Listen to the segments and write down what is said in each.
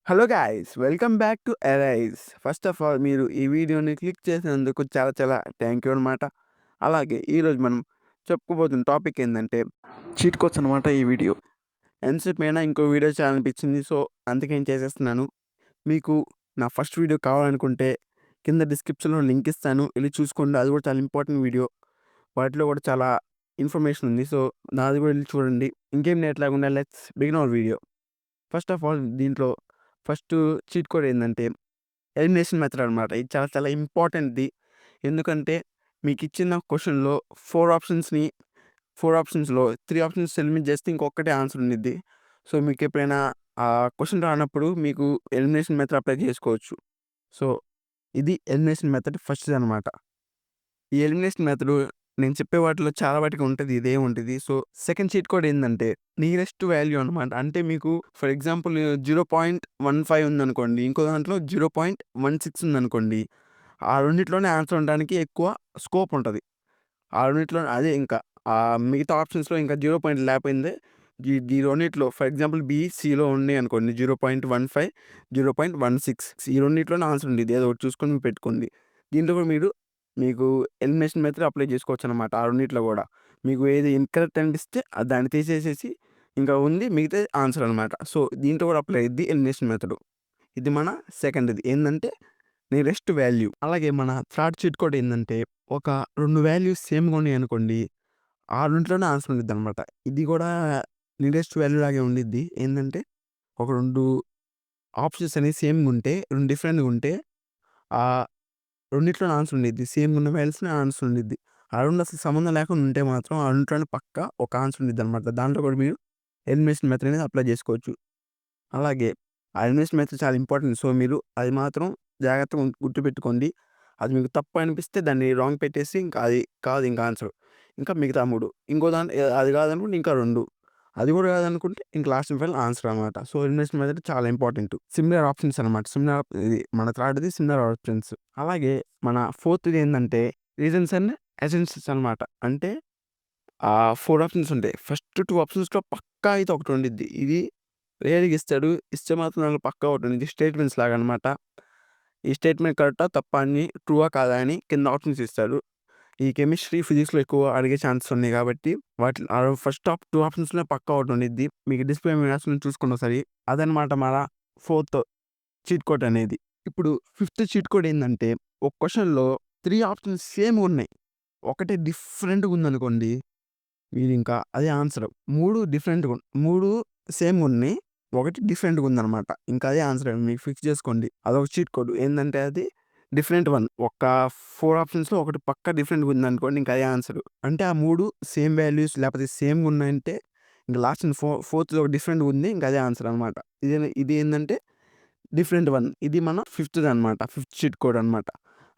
Hello guys! Welcome back to arise. First of all మీరు ఈ వీడియోని క్లిక్ చేసినందుకు చాలా చాలా థ్యాంక్ యూ అనమాట. అలాగే ఈరోజు మనం చెప్పుకోబోతున్న టాపిక్ ఏందంటే చీట్ కోడ్స్ అనమాట ఈ వీడియో. ఎంతసేపైనా ఇంకో వీడియో చేయాలనిపించింది. సో, అందుకే చేసేస్తున్నాను. మీకు నా ఫస్ట్ వీడియో కావాలనుకుంటే కింద డిస్క్రిప్షన్‌లో లింక్ ఇస్తాను. ఎళ్లి చూసుకోండి. అది కూడా చాలా ఇంపార్టెంట్ వీడియో. వాటిలో కూడా చాలా ఇన్ఫర్మేషన్ ఉంది. సో, నాది కూడా ఎళ్లి చూడండి. ఇంకేం లేట్ లేకుండా let's begin our video. First of all దీంట్లో ఫస్టు చీట్ కోడ్ ఏందంటే ఎలిమినేషన్ మెథడ్ అనమాట. ఇది చాలా చాలా ఇంపార్టెంట్‌ది. ఎందుకంటే మీకిచ్చిన క్వెషన్‌లో 4 ఆప్షన్స్‌ని 4 ఆప్షన్స్‌లో 3 ఆప్షన్స్ ఎలిమినేట్ చేస్తే ఇంకొక్కటే ఆన్సర్ ఉండిద్ది. సో, మీకెప్పుడైనా ఆ క్వెషన్ రానప్పుడు మీకు ఎలిమినేషన్ మెథడ్ అప్లై చేసుకోవచ్చు. సో, ఇది ఎలిమినేషన్ మెథడ్ ఫస్ట్‌దనమాట. ఈ ఎలిమినేషన్ మెథడు నేను చెప్పే వాటిలో చాలా వాటికి ఉంటది. ఇదే ఉంటది. సో, సెకండ్ చీట్ కోడ్ ఏందంటే నియరెస్ట్ వాల్యూ అనమాట. అంటే మీకు ఫర్ ఎగ్జాంపుల్ 0.15 ఉందనుకోండి. ఇంకో దాంట్లో 0.16 ఉందనుకోండి. ఆ రెండిట్లోనే ఆన్సర్ ఉండడానికి ఎక్కువ స్కోప్ ఉంటది. ఆ రెండిట్లో అదే ఇంకా మిగతా ఆప్షన్స్‌లో ఇంకా 0 పాయింట్ లేకపోయిందే ఈ రెండిట్లో ఫర్ ఎగ్జాంపుల్ బి, సిలో ఉన్నాయనుకోండి 0.15, 0.16 ఈ రెండిట్లోనే ఆన్సర్ ఉండిద్ది. ఏదో ఒకటి చూసుకొని పెట్టుకోండి. దీంట్లో కూడా మీకు ఎలిమినేషన్ మెథడ్ అప్లై చేసుకోవచ్చనమాట. ఆ రెండిట్లో గూడా. మీకు ఏది ఇన్‌కరెక్ట్ అనిపిస్తే దాన్ని తీసేసేసి ఇంకా ఉంది మిగతాది ఆన్సర్ అనమాట. సో, దీంట్లో కూడా అప్లై అయ్యిద్ది ఎలిమినేషన్ మెథడు. ఇది మన సెకండ్‌ది. ఏందంటే నియరెస్ట్ వాల్యూ. అలాగే మన థర్డ్ చీట్ కోడ్ ఏందంటే ఒక 2 వాల్యూస్ సేమ్‌గా ఉన్నాయనుకోండి. ఆ రెండిట్లోనే ఆన్సర్ ఉండిద్దనమాట. ఇది గూడా నియరెస్ట్ వాల్యూ లాగే ఉండిద్ది. ఏందంటే ఒక 2 ఆప్షన్స్ అనేవి సేమ్‌గుంటే 2 డిఫరెంట్‌గా ఉంటే ఆహ్, రెండిట్లోనే ఆన్సర్ ఉండిద్ది. సేమ్‌గా ఉన్న వాల్యూస్‌నే ఆన్సర్ ఉండిద్ది. ఆ 2 అసలు సంబంధం లేకుండా ఉంటే మాత్రం ఆ రెండిట్లోనే పక్కా ఒక ఆన్సర్ ఉండిద్దనమాట. దాంట్లో కూడా మీరు ఎలిమినేషన్ మెథడ్ అనేది అప్లై చేసుకోవచ్చు. అలాగే ఆ ఎలిమినేషన్ మెథడ్ చాలా ఇంపార్టెంట్. సో, మీరు అది మాత్రం జాగ్రత్తగా గుర్తుపెట్టుకోండి. అది మీకు తప్పు అనిపిస్తే దాన్ని రాంగ్ పెట్టేసి ఇంకా అది కాదు ఇంకా ఆన్సర్. ఇంకా మిగతా 3 ఇంకో అది కాదనుకుంటే ఇంకా 2 అది కూడా కాదనుకుంటే ఇంక లాస్ట్ అండ్ ఫైనల్ ఆన్సర్ అనమాట. సో, ఎలిమినేషన్ మెథడ్ చాలా ఇంపార్టెంట్. సిమిలర్ ఆప్షన్స్ అనమాట. ఇది మన థర్డ్‌ది సిమిలర్ ఆప్షన్స్. అలాగే మన ఫోర్త్‌ది ఏందంటే రీజన్స్ అండ్ ఎసెన్సెస్ అనమాట. అంటే 4 ఆప్షన్స్ ఉంటాయి. ఫస్ట్ 2 ఆప్షన్స్‌లో పక్కా అయితే ఒకటి ఉండిద్ది. ఇది రేర్‌గా ఇస్తాడు. ఇస్తే మాత్రం దాంట్లో పక్కా ఒకటి ఉండిద్ది. స్టేట్మెంట్స్ లాగా అనమాట. ఈ స్టేట్మెంట్ కరెక్టా? తప్పా? అని ట్రూవా? కాదా? అని కింద ఆప్షన్స్ ఇస్తాడు. ఈ కెమిస్ట్రీ, ఫిజిక్స్‌లో ఎక్కువ అడిగే ఛాన్సెస్ ఉన్నాయి కాబట్టి ఫస్ట్ 2 ఆప్షన్స్‌లో పక్కా ఒకటి ఉండిద్ది. మీకు డిస్‌ప్లే మీద రాసుకొని చూసుకోండి ఒకసారి. అదనమాట మన ఫోర్త్ చీట్ కోడ్ అనేది. ఇప్పుడు ఫిఫ్త్ చీట్ కోడ్ ఏందంటే ఒక క్వెషన్‌లో 3 ఆప్షన్స్ సేమ్‌గా ఉన్నాయి. ఒకటే డిఫరెంట్‌గా ఉందనుకోండి. మీరింకా అదే ఆన్సరు. 3 సేమ్‌గున్నయి. ఒకటి డిఫరెంట్‌గా ఉందనమాట. ఇంకా అదే ఆన్సర్ మీకు ఫిక్స్ చేసుకోండి. అదొక చీట్ కోడ్. ఏందంటే అది డిఫరెంట్ వన్. ఒక 4 ఆప్షన్స్‌లో ఒకటి పక్కా డిఫరెంట్‌గా ఉందనుకోండి ఇంక అదే ఆన్సరు. అంటే ఆ 3 సేమ్ వాల్యూస్ లేపోతే సేమ్‌గా ఉన్నాయంటే ఇంక లాస్ట్ ఫోర్త్‌లో ఒక డిఫరెంట్‌గా ఉంది. ఇంక అదే ఆన్సర్ అనమాట. ఇది ఏందంటే డిఫరెంట్ వన్. ఇది మన ఫిఫ్త్‌దనమాట. ఫిఫ్త్ చీట్ కోడ్ అనమాట.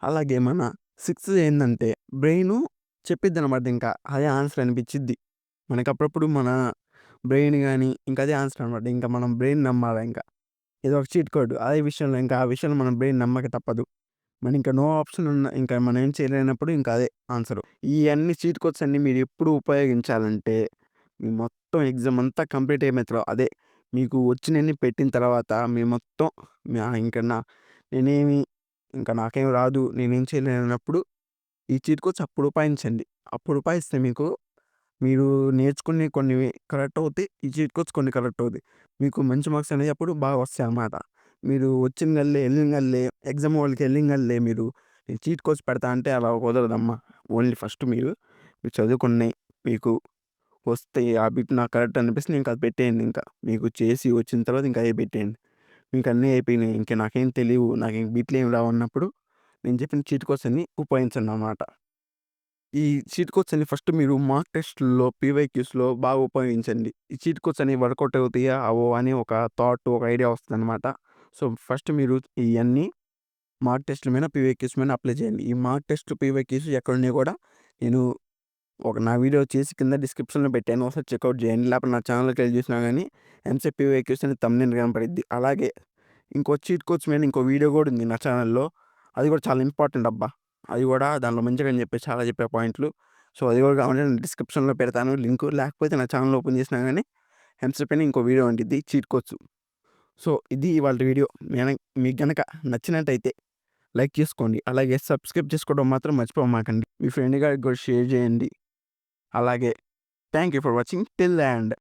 అలాగే మన సిక్స్త్‌ది ఏందంటే బ్రెయిను చెప్పిద్దనమాట ఇంకా. అదే ఆన్సర్ అనిపిచ్చిద్ది. మనకప్పుడప్పుడు మన బ్రెయిన్ గాని ఇంక అదే ఆన్సర్ అనమాట. ఇంక మనం బ్రెయిన్ నమ్మాలా ఇంక. ఇదొక చీట్ కోడ్. అదే విషయంలో ఇంకా ఆ విషయంలో మనం బ్రెయిన్ నమ్మక తప్పదు. మన ఇంకా నో ఆప్షన్ ఇంకా మనం ఏం చేయలేనప్పుడు ఇంకా అదే ఆన్సరు. ఈ అన్ని చీట్ కోడ్స్ అన్నీ మీరెప్పుడు ఉపయోగించాలంటే మీ మొత్తం ఎగ్జామ్ అంతా కంప్లీట్ అయ్యే మెథడ్‌లో అదే మీకు వచ్చినయన్ని పెట్టిన తర్వాత మీరు మొత్తం ఇంక నేనేమి ఇంక నాకేం రాదు. నేనేం చేయలేనన్నప్పుడు ఈ చీట్ కోడ్స్ అప్పుడు ఉపయోగించండి. అప్పుడు ఉపయోగిస్తే మీరు నేర్చుకున్నయి కొన్ని కరెక్ట్ అవుతాయి. ఈ చీట్ కోడ్స్ కొన్ని కరెక్ట్ అవుతాయి. మీకు మంచి మార్క్స్ అనేవి అప్పుడు బాగా వస్తాయన్నమాట. మీరు వచ్చినగల్లే, ఎళ్ళినగల్లే ఎగ్జామ్ హాల్‌కి ఎళ్ళినగల్లే మీరు ఈ చీట్ కోడ్స్ పెడతా అంటే అలా కుదరదమ్మా. ఓన్లీ ఫస్ట్ మీరు చదువుకున్నయి మీకు వస్తాయి. ఆ బిట్ నాకు కరెక్ట్ అనిపిస్తే ఇంక అది పెట్టేయండి ఇంకా. మీకు చేసి వచ్చిన తర్వాత ఇంక అయ్యే పెట్టేయండి. మీకన్నీ అయిపోయినాయి. ఇంక నాకేం తెలీవు. నాకు ఇంక బిట్లేమి రావన్నప్పుడు నేను చెప్పిన చీట్ కోడ్స్ అన్నీ ఉపయోగించండనమాట. ఈ చీట్ కోడ్స్ అన్ని ఫస్ట్ మీరు మాక్ టెస్ట్‌ల్లో, పీవైక్యూస్‌లో బాగా ఉపయోగించండి. ఈ చీట్ కోడ్స్ అనేవి వర్కౌట్ అవుతాయా? అవ్వవా? అని ఒక ఒక ఐడియా వస్తదనమాట. సో, ఫస్ట్ మీరు ఇయన్నీ మాక్ టెస్ట్‌ల మీద, పీవైక్యూస్ మీద అప్లై చేయండి. ఈ మాక్ టెస్ట్, పీవైక్యూస్ ఎక్కడున్నాయో కూడా నేను నా వీడియో చేసి కింద డిస్క్రిప్షన్‌లో పెట్టాను. ఒకసారి చెకౌట్ చేయండి. లేకపోతే నా ఛానల్‌కెళ్ళి చూసినా గానీ ఎంసెట్ పీవైక్యూస్ అని థంబ్‌నెయిల్ కనపడిద్ది. అలాగే ఇంకో చీట్ కోడ్స్ మీద ఇంకో వీడియో కూడా ఉంది నా ఛానల్‌లో. అది కూడా చాలా ఇంపార్టెంట్ అబ్బా! అది కూడా దాంట్లో మంచిగా చాలా చెప్పా పాయింట్లు. సో, అది కూడా కావాలంటే నేను డిస్క్రిప్షన్‌లో పెడతాను లింకు. లేకపోతే నా ఛానల్ ఓపెన్ చేసినా గానీ ఎంసెట్ పైన ఇంకో వీడియో ఉండిద్ది చీట్ కోడ్స్. సో ఇది ఇవాళ వీడియో. మీకు గనక నచ్చినట్టయితే లైక్ చేసుకోండి. అలాగే సబ్స్క్రైబ్ చేసుకోవడం మాత్రం మర్చిపోమాకండి. మీ ఫ్రెండ్ గారికి కూడా షేర్ చేయండి. అలాగే thank you for watching till the end.